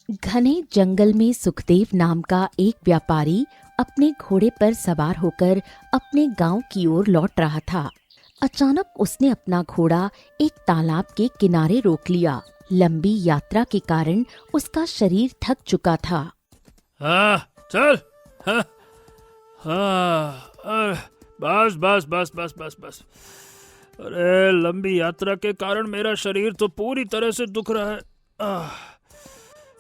घने जंगल में सुखदेव नाम का एक व्यापारी अपने घोड़े पर सवार होकर अपने गांव की ओर लौट रहा था। अचानक उसने अपना घोड़ा एक तालाब के किनारे रोक लिया। लंबी यात्रा के कारण उसका शरीर थक चुका था। हाँ, चल। हाँ, हाँ, बस बस बस बस बस बस। अरे लंबी यात्रा के कारण मेरा शरीर तो पूरी तरह से दुख रहा है।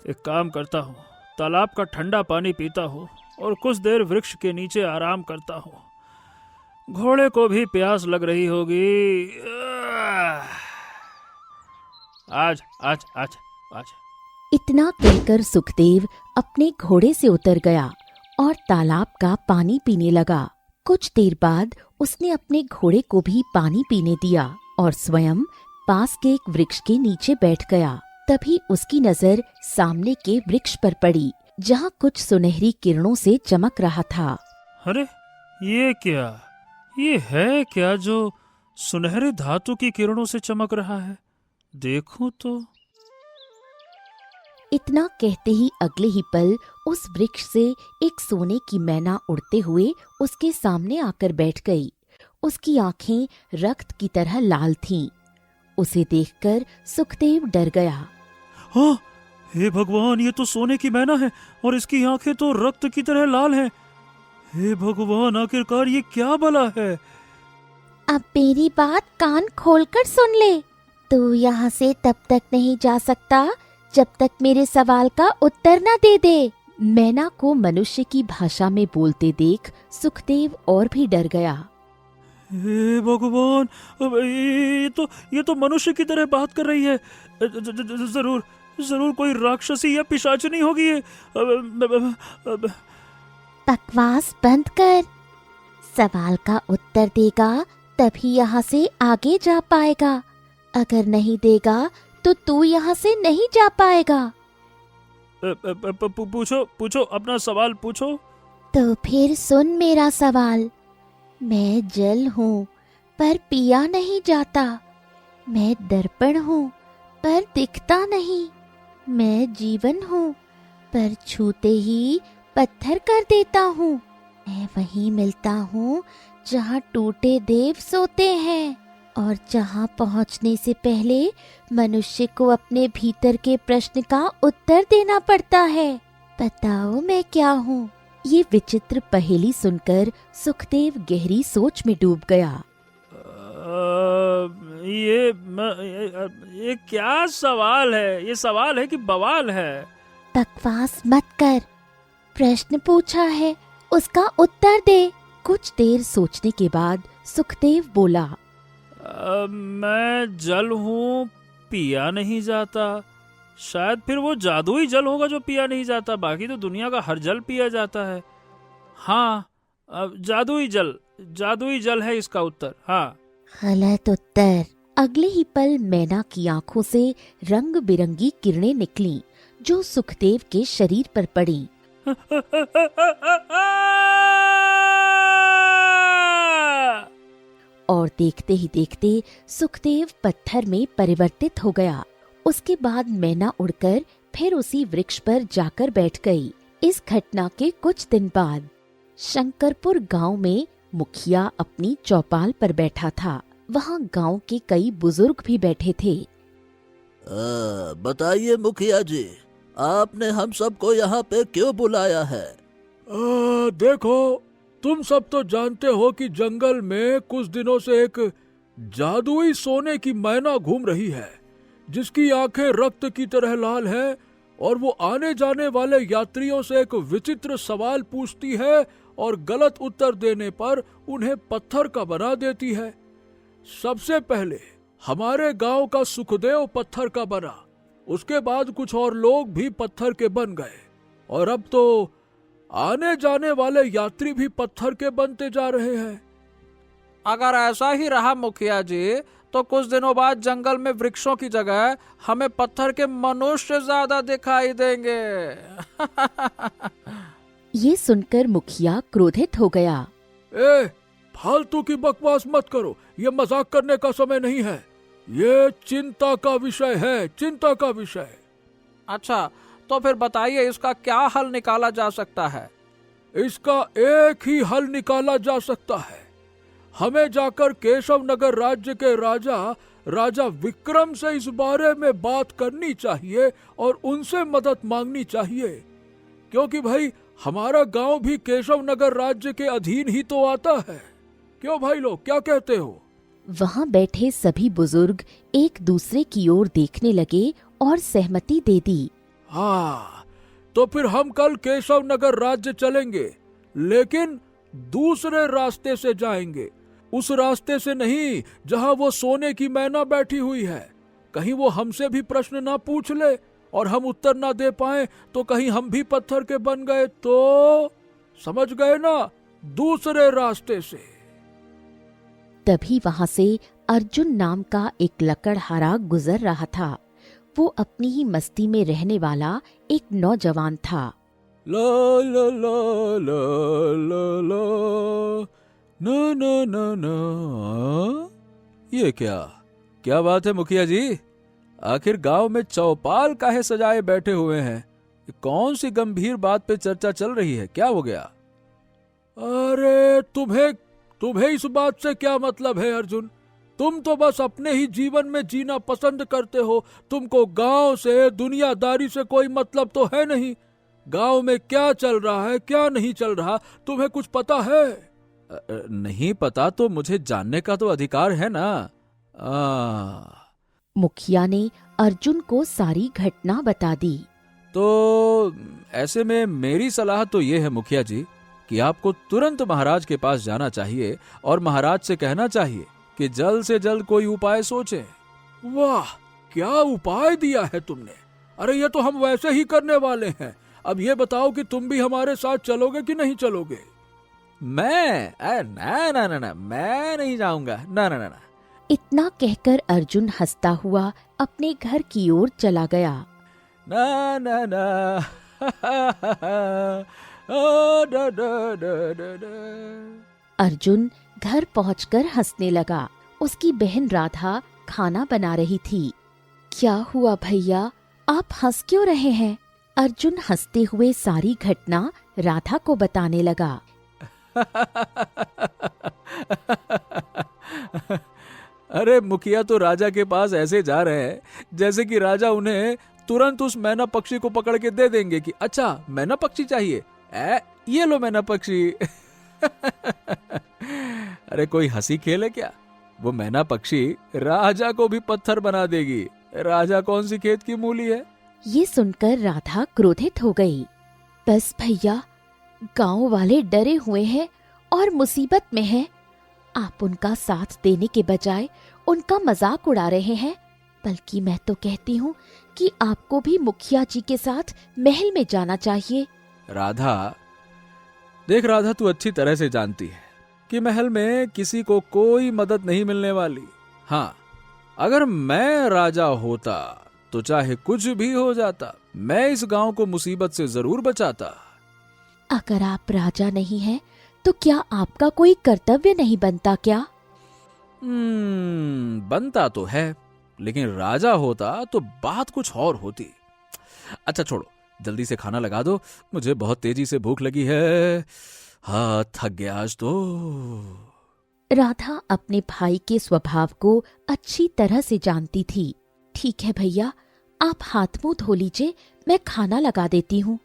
एक काम करता हूँ, तालाब का ठंडा पानी पीता हूँ और कुछ देर वृक्ष के नीचे आराम करता हूँ। घोड़े को भी प्यास लग रही होगी। आज आज आज आज इतना कहकर सुखदेव अपने घोड़े से उतर गया और तालाब का पानी पीने लगा। कुछ देर बाद उसने अपने घोड़े को भी पानी पीने दिया और स्वयं पास के एक वृक्ष के नीचे बैठ गया। तभी उसकी नजर सामने के वृक्ष पर पड़ी, जहाँ कुछ सुनहरी किरणों से चमक रहा था। अरे ये क्या, ये है क्या जो सुनहरे धातु की किरणों से चमक रहा है? देखूं तो। इतना कहते ही अगले ही पल उस वृक्ष से एक सोने की मैना उड़ते हुए उसके सामने आकर बैठ गई। उसकी आंखें रक्त की तरह लाल थीं। उसे देखकर सुखदेव डर गया। हाँ, हे भगवान, ये तो सोने की मैना है और इसकी आंखें तो रक्त की तरह लाल हैं। हे भगवान, आखिरकार ये क्या भला है? अब मेरी बात कान खोलकर सुन ले। तू यहाँ से तब तक नहीं जा सकता जब तक मेरे सवाल का उत्तर न दे दे। मैना को मनुष्य की भाषा में बोलते देख सुखदेव और भी डर गया। हे भगवान, अब ये तो मनुष्य की तरह बात कर रही है। जरूर जरूर कोई राक्षसी या पिशाचिनी होगी ये। बकवास बंद कर। सवाल का उत्तर देगा तभी यहाँ से आगे जा पाएगा। अगर नहीं देगा तो तू यहाँ से नहीं जा पाएगा। पूछो पूछो, अपना सवाल पूछो। तो फिर सुन मेरा सवाल। मैं जल हूँ पर पिया नहीं जाता। मैं दर्पण हूँ पर दिखता नहीं। मैं जीवन हूँ पर छूते ही पत्थर कर देता हूँ। मैं वहीं मिलता हूँ जहाँ टूटे देव सोते हैं और जहाँ पहुँचने से पहले मनुष्य को अपने भीतर के प्रश्न का उत्तर देना पड़ता है। बताओ मैं क्या हूँ? ये विचित्र पहेली सुनकर सुखदेव गहरी सोच में डूब गया। ये क्या सवाल है? ये सवाल है कि बवाल है? बकवास मत कर। प्रश्न पूछा है, उसका उत्तर दे। कुछ देर सोचने के बाद सुखदेव बोला, मैं जल हूँ, पिया नहीं जाता। शायद फिर वो जादुई जल होगा जो पिया नहीं जाता। बाकी तो दुनिया का हर जल पिया जाता है। हाँ, जादुई जल है इसका उत्तर। हाँ। गलत उत्तर। अगले ही पल मैना की आंखों से रंग बिरंगी किरणें निकलीं, जो सुखदेव के शरीर पर पड़ी। और देखते ही देखते सुखदेव पत्थर में परिवर्तित हो गया। उसके बाद मैना उड़कर फिर उसी वृक्ष पर जाकर बैठ गई। इस घटना के कुछ दिन बाद शंकरपुर गांव में मुखिया अपनी चौपाल पर बैठा था। वहां गांव के कई बुजुर्ग भी बैठे थे। बताइए मुखिया जी, आपने हम सबको यहाँ पे क्यों बुलाया है? देखो, तुम सब तो जानते हो कि जंगल में कुछ दिनों से एक जादुई सोने की मैना घूम रही है, जिसकी आंखें रक्त की तरह लाल है और वो आने जाने वाले यात्रियों से एक विचित्र सवाल पूछती है और गलत उत्तर देने पर उन्हें पत्थर का बना देती है। सबसे पहले हमारे गांव का सुखदेव पत्थर का बना, उसके बाद कुछ और लोग भी पत्थर के बन गए और अब तो आने जाने वाले यात्री भी पत्थर के बनते जा रहे हैं। अगर ऐसा ही रहा मुखिया जी, तो कुछ दिनों बाद जंगल में वृक्षों की जगह हमें पत्थर के मनुष्य ज्यादा दिखाई देंगे। ये सुनकर मुखिया क्रोधित हो गया। फालतू की बकवास मत करो, ये मजाक करने का समय नहीं है। ये चिंता का विषय है, चिंता का विषय। अच्छा, तो फिर बताइए इसका क्या हल निकाला जा सकता है? इसका एक ही हल निकाला जा सकता है। हमें जाकर केशव नगर राज्य के राजा विक्रम से इस बारे में बात करनी चाहिए और उनसे मदद मांगनी चाहिए, क्योंकि भाई हमारा गांव भी केशव नगर राज्य के अधीन ही तो आता है। क्यों भाई लोग, क्या कहते हो? वहां बैठे सभी बुजुर्ग एक दूसरे की ओर देखने लगे और सहमति दे दी। हाँ, तो फिर हम कल केशव नगर राज्य चलेंगे, लेकिन दूसरे रास्ते से जाएंगे। उस रास्ते से नहीं जहां वो सोने की मैना बैठी हुई है। कहीं वो हमसे भी प्रश्न ना पूछ ले और हम उत्तर ना दे पाए तो कहीं हम भी पत्थर के बन गए तो, समझ गए ना, दूसरे रास्ते से। तभी वहां से अर्जुन नाम का एक लकड़हारा गुजर रहा था। वो अपनी ही मस्ती में रहने वाला एक नौजवान था। ला ला ला ला ला ला ना ना ना ना। ये क्या बात है मुखिया जी? आखिर गांव में चौपाल काहे सजाए बैठे हुए हैं? ये कौन सी गंभीर बात पे चर्चा चल रही है? क्या हो गया? अरे तुम्हें इस बात से क्या मतलब है अर्जुन? तुम तो बस अपने ही जीवन में जीना पसंद करते हो। तुमको गांव से, दुनियादारी से कोई मतलब तो है नहीं। गांव में क्या चल रहा है, क्या नहीं चल रहा, तुम्हें कुछ पता है? नहीं पता तो मुझे जानने का तो अधिकार है ना। मुखिया ने अर्जुन को सारी घटना बता दी। तो ऐसे में मेरी सलाह तो ये है मुखिया जी कि आपको तुरंत महाराज के पास जाना चाहिए और महाराज से कहना चाहिए कि जल्द से जल्द कोई उपाय सोचें। वाह, क्या उपाय दिया है तुमने! अरे ये तो हम वैसे ही करने वाले हैं। अब ये बताओ कि तुम भी हमारे साथ चलोगे कि नहीं चलोगे? मैं ना, मैं नहीं जाऊंगा, ना। इतना कहकर अर्जुन हंसता हुआ अपने घर की ओर चला गया। ना। अर्जुन घर पहुंचकर हंसने लगा। उसकी बहन राधा खाना बना रही थी। क्या हुआ भैया, आप हंस क्यों रहे हैं? अर्जुन हंसते हुए सारी घटना राधा को बताने लगा। अरे मुखिया तो राजा के पास ऐसे जा रहे हैं जैसे कि राजा उन्हें तुरंत उस मैना पक्षी को पकड़ के दे देंगे कि अच्छा मैना पक्षी चाहिए, ये लो मैना पक्षी। अरे कोई हंसी खेल है क्या? वो मैना पक्षी राजा को भी पत्थर बना देगी। राजा कौन सी खेत की मूली है? ये सुनकर राधा क्रोधित हो गई। बस भैया, गांव वाले डरे हुए हैं और मुसीबत में हैं। आप उनका साथ देने के बजाय उनका मजाक उड़ा रहे हैं। बल्कि मैं तो कहती हूँ कि आपको भी मुखिया जी के साथ महल में जाना चाहिए। राधा, देख राधा, तू अच्छी तरह से जानती है कि महल में किसी को कोई मदद नहीं मिलने वाली। हाँ, अगर मैं राजा होता तो चाहे कुछ भी हो जाता, मैं इस गांव को मुसीबत से जरूर बचाता। अगर आप राजा नहीं हैं, तो क्या आपका कोई कर्तव्य नहीं बनता क्या? बनता तो है, लेकिन राजा होता तो बात कुछ और होती। अच्छा छोड़ो, जल्दी से खाना लगा दो, मुझे बहुत तेजी से भूख लगी है। हाँ, थक गया आज तो। राधा अपने भाई के स्वभाव को अच्छी तरह से जानती थी। ठीक है भैया, आप हाथ मुंह धो लीजिए, मैं खाना लगा देती हूँ।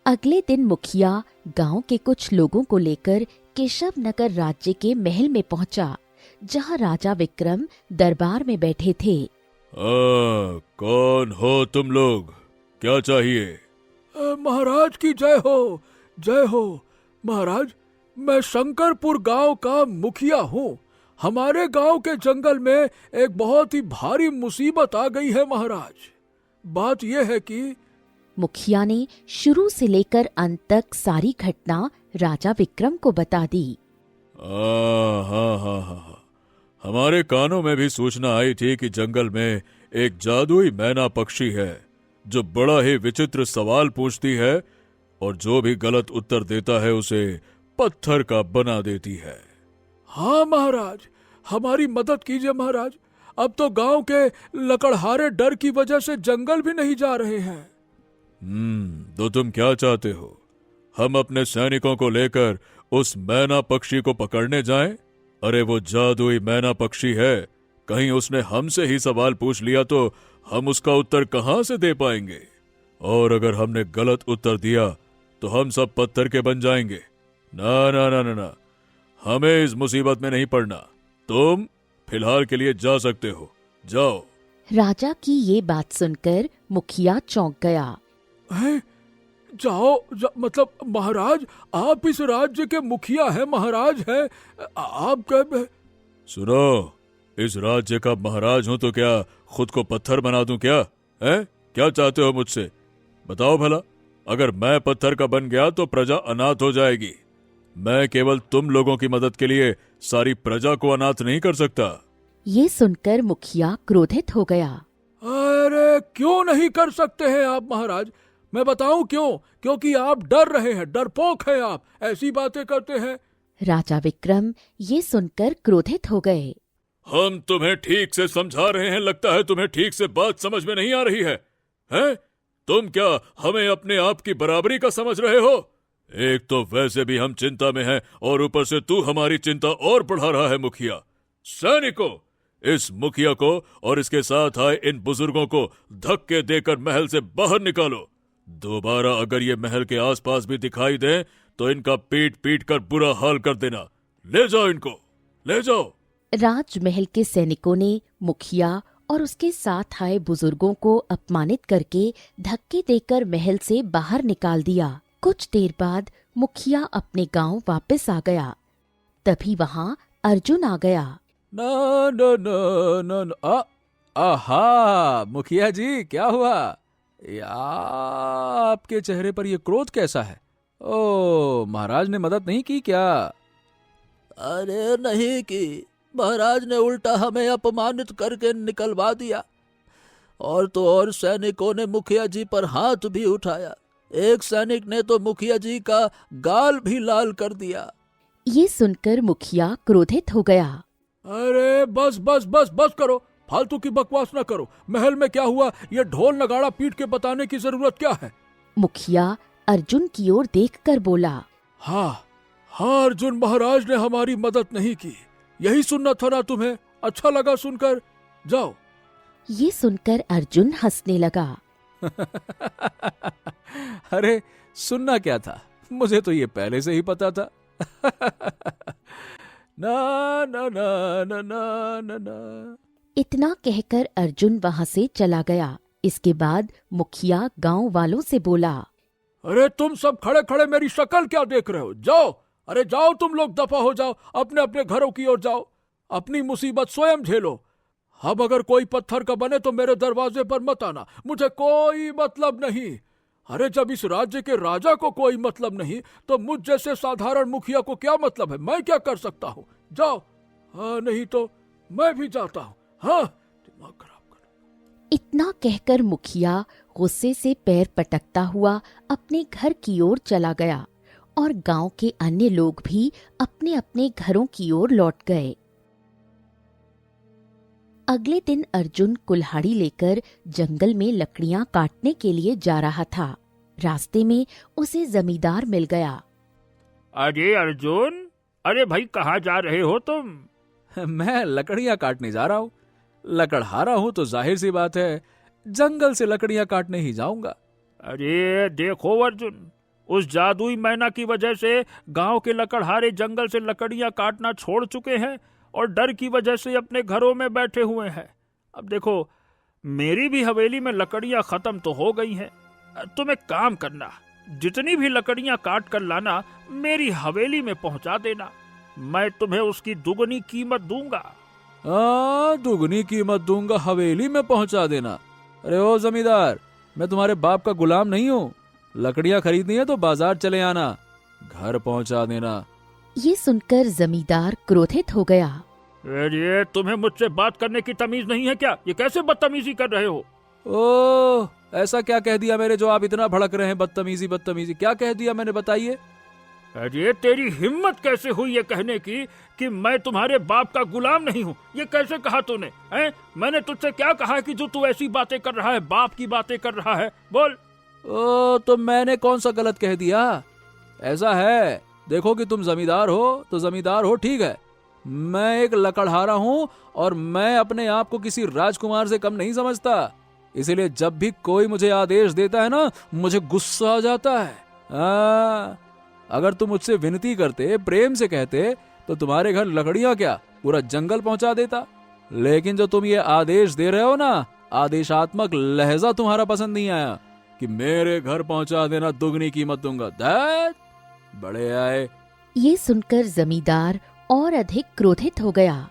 अगले दिन मुखिया गांव के कुछ लोगों को लेकर केशव नगर राज्य के महल में पहुंचा, जहां राजा विक्रम दरबार में बैठे थे। कौन हो तुम लोग? क्या चाहिए? महाराज की जय हो, जय हो। महाराज, मैं शंकरपुर गांव का मुखिया हूँ। हमारे गांव के जंगल में एक बहुत ही भारी मुसीबत आ गई है महाराज। बात यह है कि मुखिया ने शुरू से लेकर अंत तक सारी घटना राजा विक्रम को बता दी। हाँ, हमारे कानों में भी सूचना आई थी कि जंगल में एक जादुई मैना पक्षी है जो बड़ा ही विचित्र सवाल पूछती है और जो भी गलत उत्तर देता है उसे पत्थर का बना देती है। हाँ महाराज, हमारी मदद कीजिए महाराज। अब तो गांव के लकड़हारे डर की वजह से जंगल भी नहीं जा रहे हैं। तो तुम क्या चाहते हो? हम अपने सैनिकों को लेकर उस मैना पक्षी को पकड़ने जाएं? अरे वो जादुई मैना पक्षी है, कहीं उसने हमसे ही सवाल पूछ लिया तो हम उसका उत्तर कहां से दे पाएंगे? और अगर हमने गलत उत्तर दिया तो हम सब पत्थर के बन जाएंगे। ना ना ना ना ना, हमें इस मुसीबत में नहीं पड़ना। तुम फिलहाल के लिए जा सकते हो, जाओ। राजा की ये बात सुनकर मुखिया चौंक गया। हैं? मतलब महाराज, आप इस राज्य के मुखिया हैं, महाराज हैं, आप क्या? सुनो, इस राज्य का महाराज हूं तो क्या खुद को पत्थर बना दूं क्या? है? क्या चाहते हो मुझसे? बताओ भला। अगर मैं पत्थर का बन गया तो प्रजा अनाथ हो जाएगी। मैं केवल तुम लोगों की मदद के लिए सारी प्रजा को अनाथ नहीं कर सकता। ये सुनकर मुखिया क्रोधित हो गया। अरे क्यों नहीं कर सकते हैं आप महाराज? मैं बताऊं क्यों? क्योंकि आप डर रहे हैं, डरपोक हैं आप, ऐसी बातें करते हैं। राजा विक्रम ये सुनकर क्रोधित हो गए। हम तुम्हें ठीक से समझा रहे हैं, लगता है तुम्हें ठीक से बात समझ में नहीं आ रही है। हैं? तुम क्या हमें अपने आप की बराबरी का समझ रहे हो? एक तो वैसे भी हम चिंता में हैं और ऊपर से तू हमारी चिंता और बढ़ा रहा है। मुखिया, सैनिकों, इस मुखिया को और इसके साथ आए इन बुजुर्गों को धक्के देकर महल से बाहर निकालो। दोबारा अगर ये महल के आसपास भी दिखाई दें तो इनका पीट पीट कर बुरा हाल कर देना। ले जाओ इनको, ले जाओ। राजमहल के सैनिकों ने मुखिया और उसके साथ आए बुजुर्गों को अपमानित करके धक्के देकर महल से बाहर निकाल दिया। कुछ देर बाद मुखिया अपने गांव वापस आ गया। तभी वहां अर्जुन आ गया। ना ना ना ना ना, आहा मुखिया जी, क्या हुआ? या आपके चेहरे पर ये क्रोध कैसा है? ओ, महाराज ने मदद नहीं की क्या? अरे नहीं की, महाराज ने उल्टा हमें अपमानित करके निकलवा दिया। और तो और सैनिकों ने मुखिया जी पर हाथ भी उठाया। एक सैनिक ने तो मुखिया जी का गाल भी लाल कर दिया। ये सुनकर मुखिया क्रोधित हो गया। अरे बस बस बस बस करो, फालतू की बकवास ना करो। महल में क्या हुआ ये ढोल नगाड़ा पीट के बताने की जरूरत क्या है? मुखिया अर्जुन की ओर देखकर बोला। हाँ हाँ अर्जुन, महाराज ने हमारी मदद नहीं की, यही सुनना था ना तुम्हें? अच्छा लगा सुनकर, जाओ। ये सुनकर अर्जुन हंसने लगा। अरे सुनना क्या था, मुझे तो ये पहले से ही पता था। ना ना ना ना ना ना ना। इतना कहकर अर्जुन वहां से चला गया। इसके बाद मुखिया गांव वालों से बोला। अरे तुम सब खड़े खड़े मेरी शक्ल क्या देख रहे हो? जाओ, अरे जाओ, तुम लोग दफा हो जाओ, अपने अपने घरों की ओर जाओ, अपनी मुसीबत स्वयं झेलो। अब अगर कोई पत्थर का बने तो मेरे दरवाजे पर मत आना, मुझे कोई मतलब नहीं। अरे जब इस राज्य के राजा को कोई मतलब नहीं तो मुझ जैसे साधारण मुखिया को क्या मतलब है? मैं क्या कर सकता हूँ? जाओ। हाँ, नहीं तो मैं भी जाता हूँ। हाँ, दिमाग खराब कर। इतना कहकर मुखिया गुस्से से पैर पटकता हुआ अपने घर की ओर चला गया और गांव के अन्य लोग भी अपने अपने घरों की ओर लौट गए। अगले दिन अर्जुन कुल्हाड़ी लेकर जंगल में लकड़ियां काटने के लिए जा रहा था। रास्ते में उसे जमींदार मिल गया। अरे अर्जुन, अरे भाई कहाँ जा रहे हो तुम? मैं लकड़ियां काटने जा रहा हूँ। लकड़हारा हूँ तो जाहिर सी बात है जंगल से लकड़ियां काटने ही जाऊंगा। अरे देखो अर्जुन, उस जादुई मैना की वजह से गांव के लकड़हारे जंगल से लकड़ियां काटना छोड़ चुके हैं और डर की वजह से अपने घरों में बैठे हुए हैं। अब देखो, मेरी भी हवेली में लकड़ियां खत्म तो हो गई हैं। तुम एक काम करना, जितनी भी लकड़ियां काट कर लाना मेरी हवेली में पहुंचा देना, मैं तुम्हें उसकी दुगनी कीमत दूंगा। दुगनी कीमत दूंगा, हवेली में पहुंचा देना? अरे ओ जमींदार, मैं तुम्हारे बाप का गुलाम नहीं हूँ। लकड़ियां खरीदनी है तो बाजार चले आना, घर पहुंचा देना। ये सुनकर जमींदार क्रोधित हो गया। अरे तुम्हें मुझसे बात करने की तमीज नहीं है क्या? ये कैसे बदतमीजी कर रहे हो? ओह, ऐसा क्या कह दिया मेरे जो आप इतना भड़क रहे हैं? बदतमीजी बदतमीजी क्या कह दिया मैंने, बताइए। अरे तेरी हिम्मत कैसे हुई ये कहने की कि मैं तुम्हारे बाप का गुलाम नहीं हूँ? ये कैसे कहा तूने? हैं? मैंने तुझसे क्या कहा कि जो तू ऐसी बातें कर रहा है, बाप की बातें कर रहा है? बोल। ओ, तो मैंने कौन सा गलत कह दिया? ऐसा है, देखो कि तुम जमींदार हो तो जमींदार हो, ठीक है। मैं एक लकड़हारा हूँ और मैं अपने आप को किसी राजकुमार से कम नहीं समझता। इसीलिए जब भी कोई मुझे आदेश देता है ना, मुझे गुस्सा आ जाता है। अगर तुम मुझसे विनती करते, प्रेम से कहते, तो तुम्हारे घर लकड़ियां क्या, पूरा जंगल पहुंचा देता। लेकिन जो तुम ये आदेश दे रहे हो ना, आदेशात्मक लहजा तुम्हारा पसंद नहीं आया कि मेरे घर पहुंचा देना, दुगनी कीमत दूंगा। दैट बड़े आए। ये सुनकर जमींदार और अधिक क्रोधित हो गया।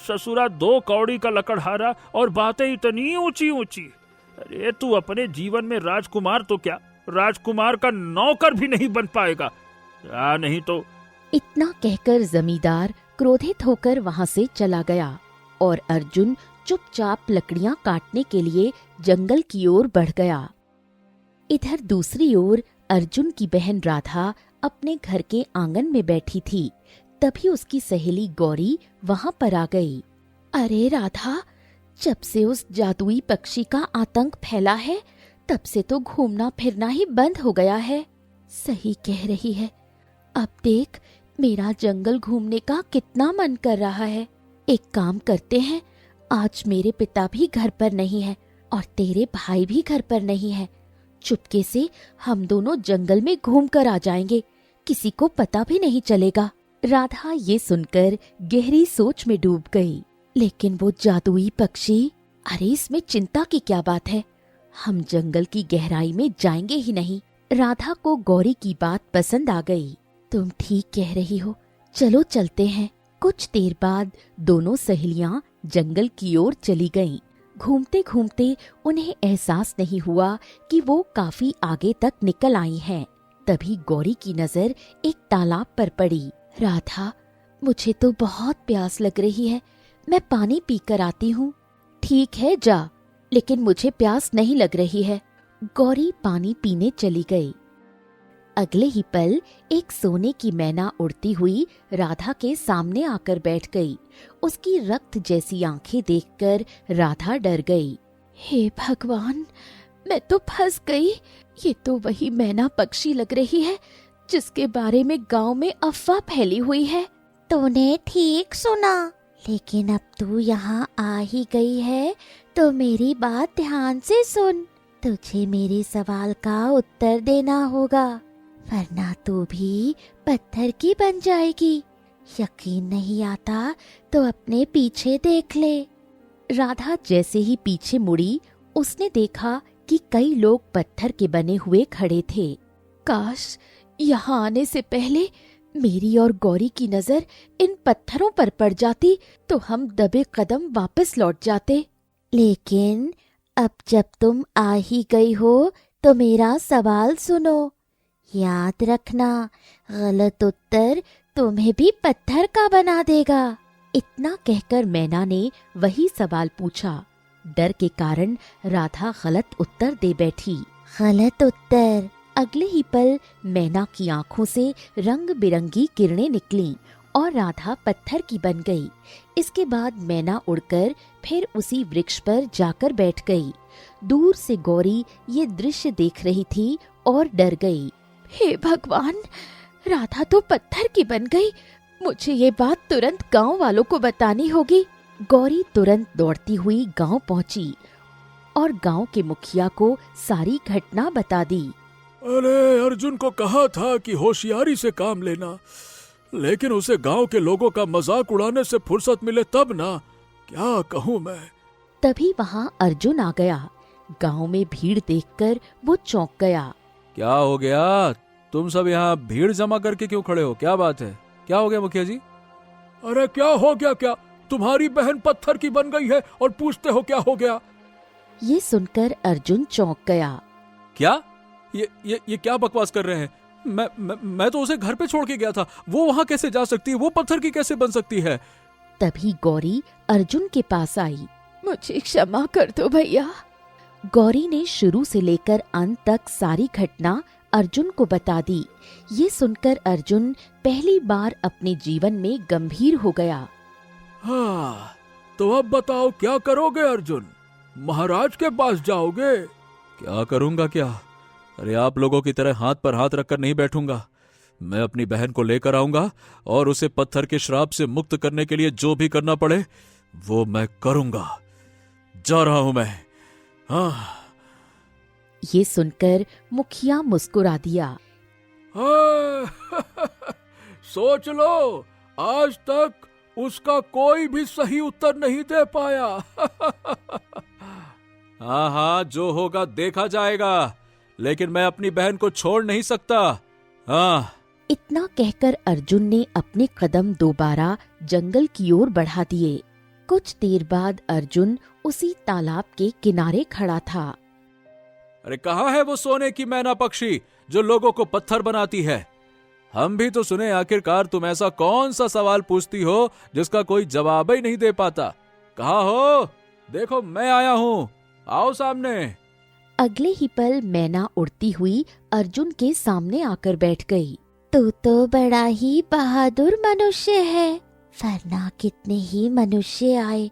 ससुरा 2 कौड़ी का लकड़हारा और बातें इतनी ऊंची ऊंची। अरे तू अपने जीवन में राजकुमार तो क्या, राजकुमार का नौकर भी नहीं बन पाएगा। नहीं तो। इतना कहकर जमींदार क्रोधित होकर वहां से चला गया और अर्जुन चुपचाप लकड़ियां काटने के लिए जंगल की ओर बढ़ गया। इधर दूसरी ओर अर्जुन की बहन राधा अपने घर के आंगन में बैठी थी। तभी उसकी सहेली गौरी वहां पर आ गई। अरे राधा, जब से उस जादुई पक्षी का आतंक फैला है, तब से तो घूमना फिरना ही बंद हो गया है। सही कह रही है। अब देख, मेरा जंगल घूमने का कितना मन कर रहा है। एक काम करते हैं, आज मेरे पिता भी घर पर नहीं है और तेरे भाई भी घर पर नहीं है। चुपके से हम दोनों जंगल में घूम कर आ जाएंगे, किसी को पता भी नहीं चलेगा। राधा ये सुनकर गहरी सोच में डूब गई। लेकिन वो जादुई पक्षी, अरे इसमें चिंता की क्या बात है, हम जंगल की गहराई में जाएंगे ही नहीं। राधा को गौरी की बात पसंद आ गई। तुम ठीक कह रही हो, चलो चलते हैं। कुछ देर बाद दोनों सहेलियां जंगल की ओर चली गईं। घूमते घूमते उन्हें एहसास नहीं हुआ कि वो काफी आगे तक निकल आई हैं। तभी गौरी की नजर एक तालाब पर पड़ी। राधा, मुझे तो बहुत प्यास लग रही है, मैं पानी पीकर आती हूँ। ठीक है, जा, लेकिन मुझे प्यास नहीं लग रही है। गौरी पानी पीने चली गई। अगले ही पल एक सोने की मैना उड़ती हुई राधा के सामने आकर बैठ गई। उसकी रक्त जैसी आंखें देखकर राधा डर गई। हे भगवान, मैं तो फंस गई। ये तो वही मैना पक्षी लग रही है जिसके बारे में गांव में अफवाह फैली हुई है। तूने ठीक सुना, लेकिन अब तू यहाँ आ ही गई है तो मेरी बात ध्यान से सुन। तुझे मेरे सवाल का उत्तर देना होगा, वरना तू भी पत्थर की बन जाएगी। यकीन नहीं आता तो अपने पीछे देख ले। राधा जैसे ही पीछे मुड़ी, उसने देखा कि कई लोग पत्थर के बने हुए खड़े थे। काश यहाँ आने से पहले मेरी और गौरी की नजर इन पत्थरों पर पड़ जाती तो हम दबे कदम वापस लौट जाते। लेकिन अब जब तुम आ ही गई हो तो मेरा सवाल सुनो। याद रखना, गलत उत्तर तुम्हें भी पत्थर का बना देगा। इतना कहकर मैना ने वही सवाल पूछा। डर के कारण राधा गलत उत्तर दे बैठी। गलत उत्तर। अगले ही पल मैना की आंखों से रंग बिरंगी किरणें निकलीं और राधा पत्थर की बन गई। इसके बाद मैना उड़कर फिर उसी वृक्ष पर जाकर बैठ गई। दूर से गौरी ये दृश्य देख रही थी और डर गई। हे भगवान, राधा तो पत्थर की बन गई। मुझे ये बात तुरंत गांव वालों को बतानी होगी। गौरी तुरंत दौड़ती हुई गांव पहुंची और गांव के मुखिया को सारी घटना बता दी। अरे, अर्जुन को कहा था कि होशियारी से काम लेना, लेकिन उसे गांव के लोगों का मजाक उड़ाने से फुर्सत मिले तब ना। क्या कहूँ मैं। तभी वहाँ अर्जुन आ गया। गांव में भीड़ देखकर वो चौंक गया। क्या हो गया? तुम सब यहाँ भीड़ जमा करके क्यों खड़े हो? क्या बात है? क्या हो गया मुखिया जी? अरे क्या हो गया? क्या तुम्हारी बहन पत्थर की बन गई है और पूछते हो क्या हो गया? ये सुनकर अर्जुन चौंक गया। क्या? ये क्या बकवास कर रहे हैं? मैं तो उसे घर पे छोड़ के गया था। वो वहाँ कैसे जा सकती है? वो पत्थर की कैसे बन सकती है? तभी गौरी अर्जुन के पास आई। मुझे क्षमा कर दो भैया। गौरी ने शुरू से लेकर अंत तक सारी घटना अर्जुन को बता दी। ये सुनकर अर्जुन पहली बार अपने जीवन में गंभीर हो गया। हाँ, तो अब बताओ क्या करोगे अर्जुन? महाराज के पास जाओगे? क्या करूंगा क्या? अरे आप लोगों की तरह हाथ पर हाथ रखकर नहीं बैठूंगा। मैं अपनी बहन को लेकर आऊंगा और उसे पत्थर के श्राप से मुक्त करने के लिए जो भी करना पड़े वो मैं करूंगा। जा रहा हूं मैं। हाँ। ये सुनकर मुखिया मुस्कुरा दिया। हाँ, सोच लो, आज तक उसका कोई भी सही उत्तर नहीं दे पाया। हाँ हाँ, जो होगा देखा जाएगा, लेकिन मैं अपनी बहन को छोड़ नहीं सकता। हाँ। इतना कहकर अर्जुन ने अपने कदम दोबारा जंगल की ओर बढ़ा दिए। कुछ देर बाद अर्जुन उसी तालाब के किनारे खड़ा था। अरे कहाँ है वो सोने की मैना पक्षी जो लोगों को पत्थर बनाती है? हम भी तो सुने, आखिरकार तुम ऐसा कौन सा सवाल पूछती हो जिसका कोई जवाब ही नहीं दे पाता। कहाँ हो? देखो मैं आया हूँ, आओ सामने। अगले ही पल मैना उड़ती हुई अर्जुन के सामने आकर बैठ गई। तू तो बड़ा ही बहादुर मनुष्य है, वरना कितने ही मनुष्य आए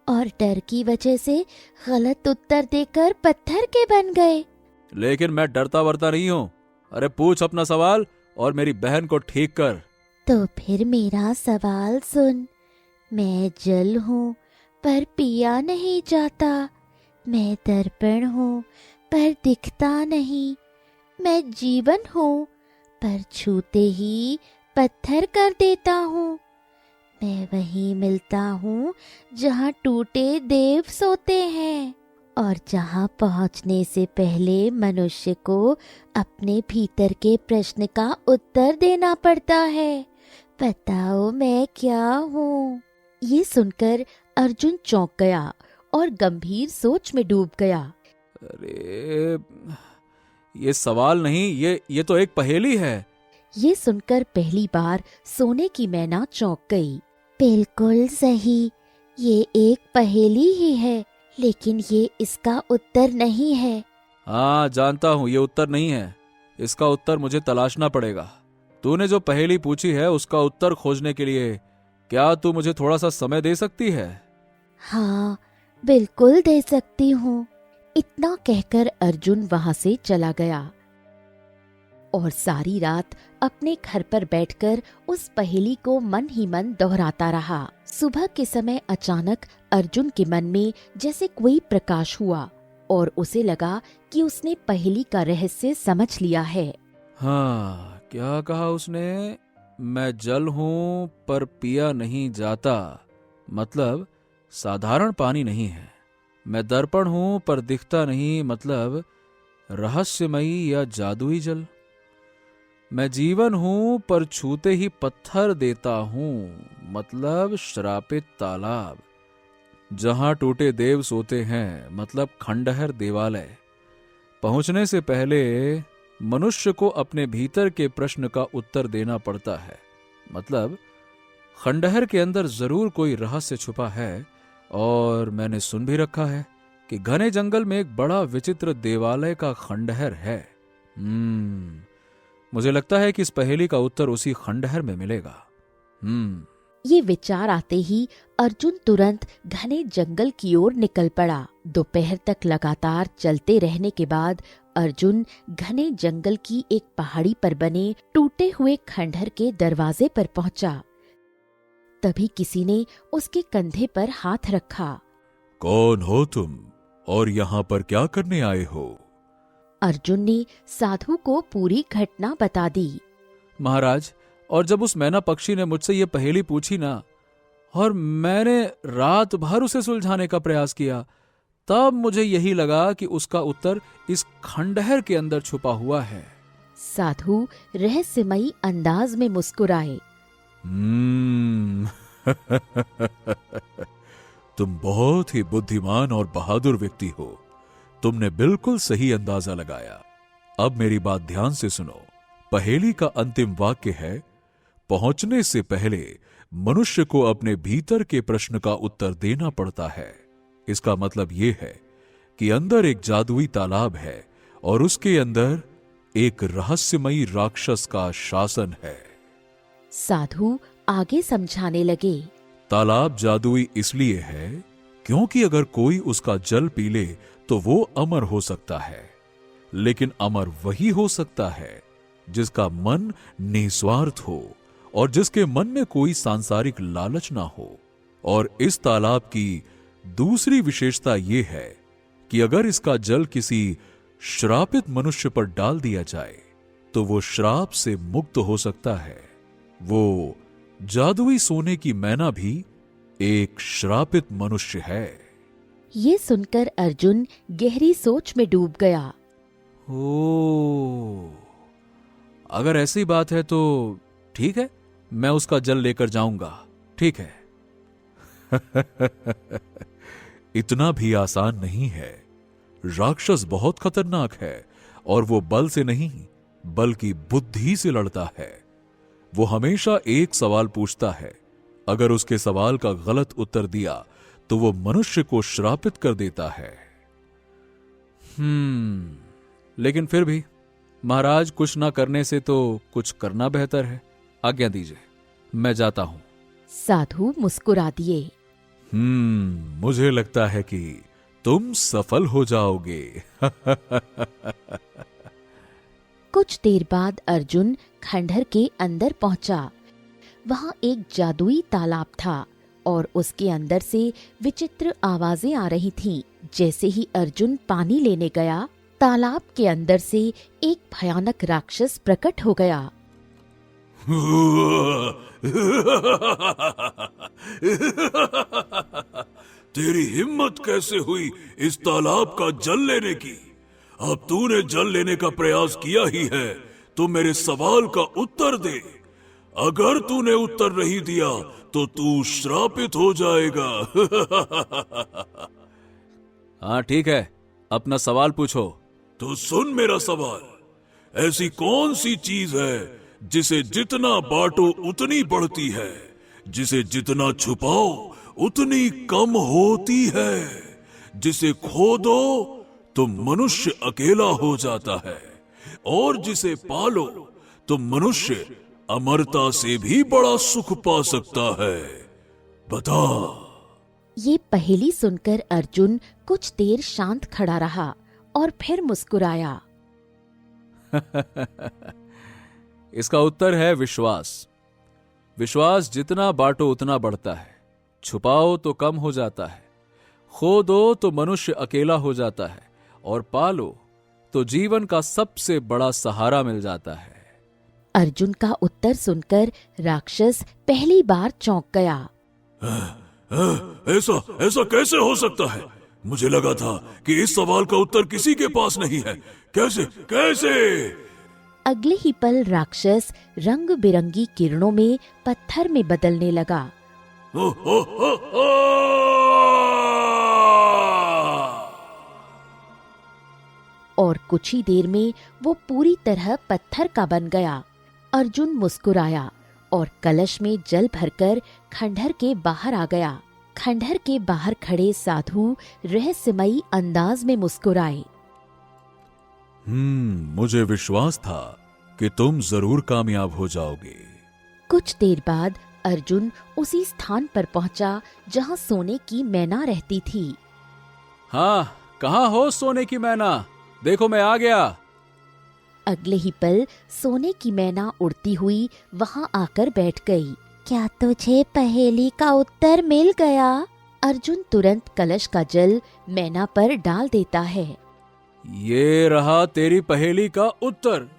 और डर की वजह से गलत उत्तर देकर पत्थर के बन गए। लेकिन मैं डरता वरता नहीं हूँ। अरे पूछ अपना सवाल और मेरी बहन को ठीक कर। तो फिर मेरा सवाल सुन। मैं जल हूँ पर पिया नहीं जाता, मैं दर्पण हूँ पर दिखता नहीं, मैं जीवन हूँ पर छूते ही पत्थर कर देता हूँ, मैं वहीं मिलता हूँ जहाँ टूटे देव सोते हैं और जहाँ पहुँचने से पहले मनुष्य को अपने भीतर के प्रश्न का उत्तर देना पड़ता है। बताओ मैं क्या हूँ? ये सुनकर अर्जुन चौंक गया और गंभीर सोच में डूब गया। अरे ये सवाल नहीं, ये तो एक पहेली है। ये सुनकर पहली बार सोने की मैना चौंक गई। बिल्कुल सही, ये एक पहेली ही है, लेकिन ये इसका उत्तर नहीं है। हाँ जानता हूँ ये उत्तर नहीं है, इसका उत्तर मुझे तलाशना पड़ेगा। तूने जो पहेली पूछी है उसका उत्तर खोजने के लिए क्या तू मुझे थोड़ा सा समय दे सकती है? हाँ बिल्कुल दे सकती हूँ। इतना कहकर अर्जुन वहां से चला गया और सारी रात अपने घर पर बैठकर उस पहेली को मन ही मन दोहराता रहा। सुबह के समय अचानक अर्जुन के मन में जैसे कोई प्रकाश हुआ और उसे लगा कि उसने पहेली का रहस्य समझ लिया है। हाँ, क्या कहा उसने? मैं जल हूँ पर पिया नहीं जाता, मतलब साधारण पानी नहीं है। मैं दर्पण हूँ पर दिखता नहीं, मतलब रहस्यमयी या जादुई जल। मैं जीवन हूं पर छूते ही पत्थर देता हूं, मतलब श्रापित तालाब। जहां टूटे देव सोते हैं, मतलब खंडहर देवालय। पहुंचने से पहले मनुष्य को अपने भीतर के प्रश्न का उत्तर देना पड़ता है, मतलब खंडहर के अंदर जरूर कोई रहस्य छुपा है। और मैंने सुन भी रखा है कि घने जंगल में एक बड़ा विचित्र देवालय का खंडहर है। मुझे लगता है कि इस पहेली का उत्तर उसी खंडहर में मिलेगा। ये विचार आते ही अर्जुन तुरंत घने जंगल की ओर निकल पड़ा। दोपहर तक लगातार चलते रहने के बाद अर्जुन घने जंगल की एक पहाड़ी पर बने टूटे हुए खंडहर के दरवाजे पर पहुंचा। तभी किसी ने उसके कंधे पर हाथ रखा। कौन हो तुम और यहाँ पर क्या करने आए हो? अर्जुन ने साधु को पूरी घटना बता दी। महाराज, और जब उस मैना पक्षी ने मुझसे ये पहेली पूछी ना, और मैंने रात भर उसे सुलझाने का प्रयास किया, तब मुझे यही लगा कि उसका उत्तर इस खंडहर के अंदर छुपा हुआ है। साधु रहस्यमयी अंदाज में मुस्कुराए। तुम बहुत ही बुद्धिमान और बहादुर व्यक्ति हो। तुमने बिल्कुल सही अंदाजा लगाया। अब मेरी बात ध्यान से सुनो। पहेली का अंतिम वाक्य है, पहुंचने से पहले मनुष्य को अपने भीतर के प्रश्न का उत्तर देना पड़ता है। इसका मतलब यह है कि अंदर एक जादुई तालाब है और उसके अंदर एक रहस्यमयी राक्षस का शासन है। साधु आगे समझाने लगे। तालाब जादुई इसलिए है क्योंकि अगर कोई उसका जल पी ले तो वो अमर हो सकता है, लेकिन अमर वही हो सकता है जिसका मन निस्वार्थ हो और जिसके मन में कोई सांसारिक लालच ना हो। और इस तालाब की दूसरी विशेषता यह है कि अगर इसका जल किसी श्रापित मनुष्य पर डाल दिया जाए तो वो श्राप से मुक्त हो सकता है। वो जादुई सोने की मैना भी एक श्रापित मनुष्य है। ये सुनकर अर्जुन गहरी सोच में डूब गया। ओ, अगर ऐसी बात है तो ठीक है, मैं उसका जल लेकर जाऊंगा। ठीक है। इतना भी आसान नहीं है। राक्षस बहुत खतरनाक है और वो बल से नहीं बल्कि बुद्धि से लड़ता है। वो हमेशा एक सवाल पूछता है, अगर उसके सवाल का गलत उत्तर दिया तो वो मनुष्य को श्रापित कर देता है। लेकिन फिर भी महाराज, कुछ ना करने से तो कुछ करना बेहतर है। आज्ञा दीजिए, मैं जाता हूं। साधु मुस्कुरा दिए। मुझे लगता है कि तुम सफल हो जाओगे। कुछ देर बाद अर्जुन खंडहर के अंदर पहुंचा। वहां एक जादुई तालाब था और उसके अंदर से विचित्र आवाजें आ रही थीं। जैसे ही अर्जुन पानी लेने गया, तालाब के अंदर से एक भयानक राक्षस प्रकट हो गया। तेरी हिम्मत कैसे हुई इस तालाब का जल लेने की? अब तूने जल लेने का प्रयास किया ही है तो मेरे सवाल का उत्तर दे। अगर तूने उत्तर नहीं दिया तो तू श्रापित हो जाएगा। हाँ ठीक है, अपना सवाल पूछो। तो सुन मेरा सवाल। ऐसी कौन सी चीज है जिसे जितना बांटो उतनी बढ़ती है, जिसे जितना छुपाओ उतनी कम होती है, जिसे खो दो तो मनुष्य अकेला हो जाता है और जिसे पालो तो मनुष्य अमरता से भी बड़ा सुख पा सकता है? बता। ये पहेली सुनकर अर्जुन कुछ देर शांत खड़ा रहा और फिर मुस्कुराया। इसका उत्तर है विश्वास। विश्वास जितना बांटो उतना बढ़ता है, छुपाओ तो कम हो जाता है, खो दो तो मनुष्य अकेला हो जाता है और पालो तो जीवन का सबसे बड़ा सहारा मिल जाता है। अर्जुन का उत्तर सुनकर राक्षस पहली बार चौंक गया। ऐसा कैसे हो सकता है? मुझे लगा था कि इस सवाल का उत्तर किसी के पास नहीं है। कैसे? अगले ही पल राक्षस रंग बिरंगी किरणों में पत्थर में बदलने लगा। और कुछ ही देर में वो पूरी तरह पत्थर का बन गया। अर्जुन मुस्कुराया और कलश में जल भरकर खंडहर के बाहर आ गया। खंडहर के बाहर खड़े साधु रहस्यमयी अंदाज में मुस्कुराए। मुझे विश्वास था कि तुम जरूर कामयाब हो जाओगे। कुछ देर बाद अर्जुन उसी स्थान पर पहुंचा जहां सोने की मैना रहती थी। हाँ, कहाँ हो सोने की मैना? देखो मैं आ गया। अगले ही पल सोने की मैना उड़ती हुई वहां आकर बैठ गई। क्या तुझे पहेली का उत्तर मिल गया? अर्जुन तुरंत कलश का जल मैना पर डाल देता है। ये रहा तेरी पहेली का उत्तर।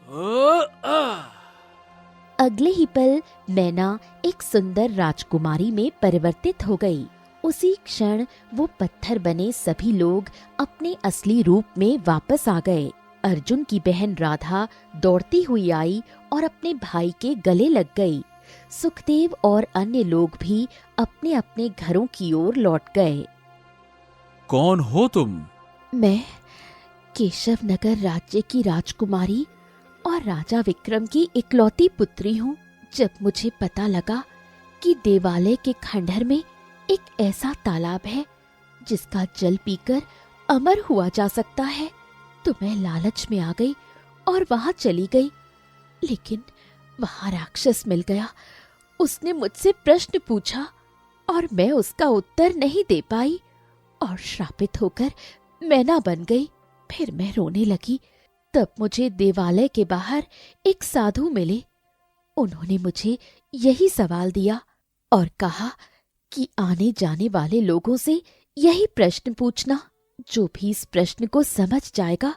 अगले ही पल मैना एक सुंदर राजकुमारी में परिवर्तित हो गई। उसी क्षण वो पत्थर बने सभी लोग अपने असली रूप में वापस आ गए। अर्जुन की बहन राधा दौड़ती हुई आई और अपने भाई के गले लग गई। सुखदेव और अन्य लोग भी अपने अपने घरों की ओर लौट गए। कौन हो तुम? मैं केशव नगर राज्य की राजकुमारी और राजा विक्रम की इकलौती पुत्री हूँ। जब मुझे पता लगा कि देवालय के खंडहर में एक ऐसा तालाब है जिसका जल पीकर अमर हुआ जा सकता है, तो मैं लालच में आ गई और वहां चली गई। लेकिन वहां राक्षस मिल गया। उसने मुझसे प्रश्न पूछा और मैं उसका उत्तर नहीं दे पाई और श्रापित होकर मैना बन गई। फिर मैं रोने लगी। तब मुझे देवालय के बाहर एक साधु मिले। उन्होंने मुझे यही सवाल दिया और कहा कि आने जाने वाले लोगों से यही प्रश्न पूछना। जो भी इस प्रश्न को समझ जाएगा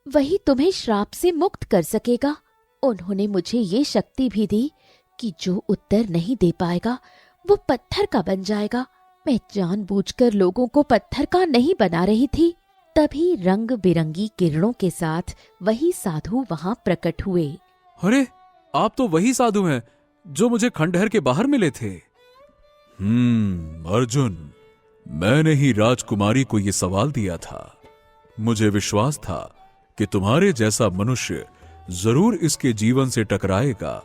वही तुम्हें श्राप से मुक्त कर सकेगा। उन्होंने मुझे ये शक्ति भी दी कि जो उत्तर नहीं दे पाएगा वो पत्थर का बन जाएगा। मैं जानबूझकर लोगों को पत्थर का नहीं बना रही थी। तभी रंग बिरंगी किरणों के साथ वही साधु वहां प्रकट हुए। अरे, आप तो वही साधु हैं जो मुझे खंडहर के बाहर मिले थे। अर्जुन, मैंने ही राजकुमारी को ये सवाल दिया था। मुझे विश्वास था कि तुम्हारे जैसा मनुष्य जरूर इसके जीवन से टकराएगा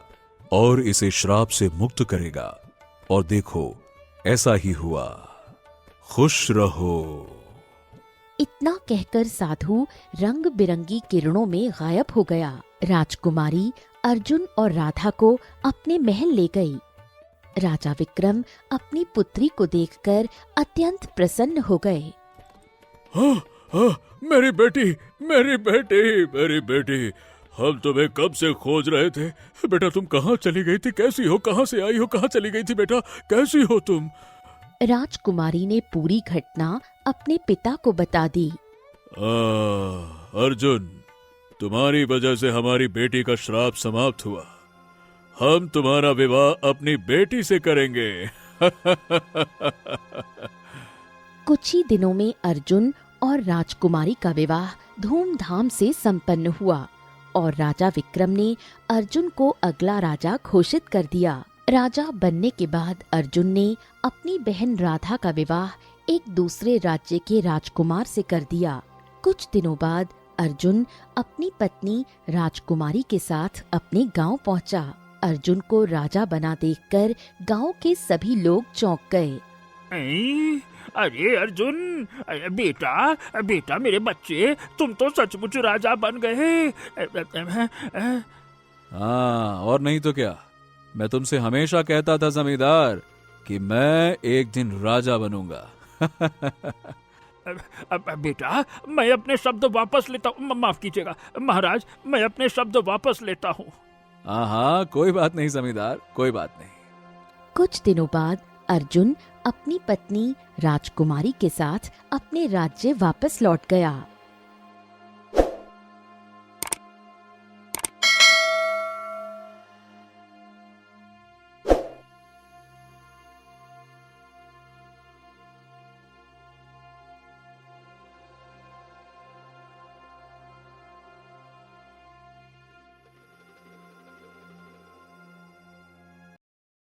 और इसे श्राप से मुक्त करेगा। और देखो, ऐसा ही हुआ। खुश रहो। इतना कहकर साधु रंग बिरंगी किरणों में गायब हो गया। राजकुमारी अर्जुन और राधा को अपने महल ले गई। राजा विक्रम अपनी पुत्री को देखकर अत्यंत प्रसन्न हो गए। मेरी बेटी, मेरी बेटी, मेरी बेटी, हम तुम्हें कब से खोज रहे थे। बेटा, तुम कहाँ चली गई थी? कैसी हो? कहाँ से आई हो? कहाँ चली गई थी बेटा? कैसी हो तुम? राजकुमारी ने पूरी घटना अपने पिता को बता दी। अर्जुन, तुम्हारी वजह से हमारी बेटी का श्राप समाप्त हुआ। हम तुम्हारा विवाह अपनी बेटी से करेंगे। कुछ ही दिनों में अर्जुन और राजकुमारी का विवाह धूमधाम से संपन्न हुआ और राजा विक्रम ने अर्जुन को अगला राजा घोषित कर दिया। राजा बनने के बाद अर्जुन ने अपनी बहन राधा का विवाह एक दूसरे राज्य के राजकुमार से कर दिया। कुछ दिनों बाद अर्जुन अपनी पत्नी राजकुमारी के साथ अपने गांव पहुंचा। अर्जुन को राजा बना देखकर गांव के सभी लोग चौंक गए। अरे अर्जुन, अरे बेटा, बेटा मेरे बच्चे, तुम तो सचमुच राजा बन गए। हाँ, और नहीं तो क्या। मैं तुमसे हमेशा कहता था जमींदार कि मैं एक दिन राजा बनूंगा। बेटा, मैं अपने शब्द वापस लेता हूँ। माफ कीजिएगा महाराज, मैं अपने शब्द वापस लेता हूँ। हाँ, कोई बात नहीं जमींदार, कोई बात नहीं। कुछ दिनों बाद अर्जुन अपनी पत्नी राजकुमारी के साथ अपने राज्य वापस लौट गया।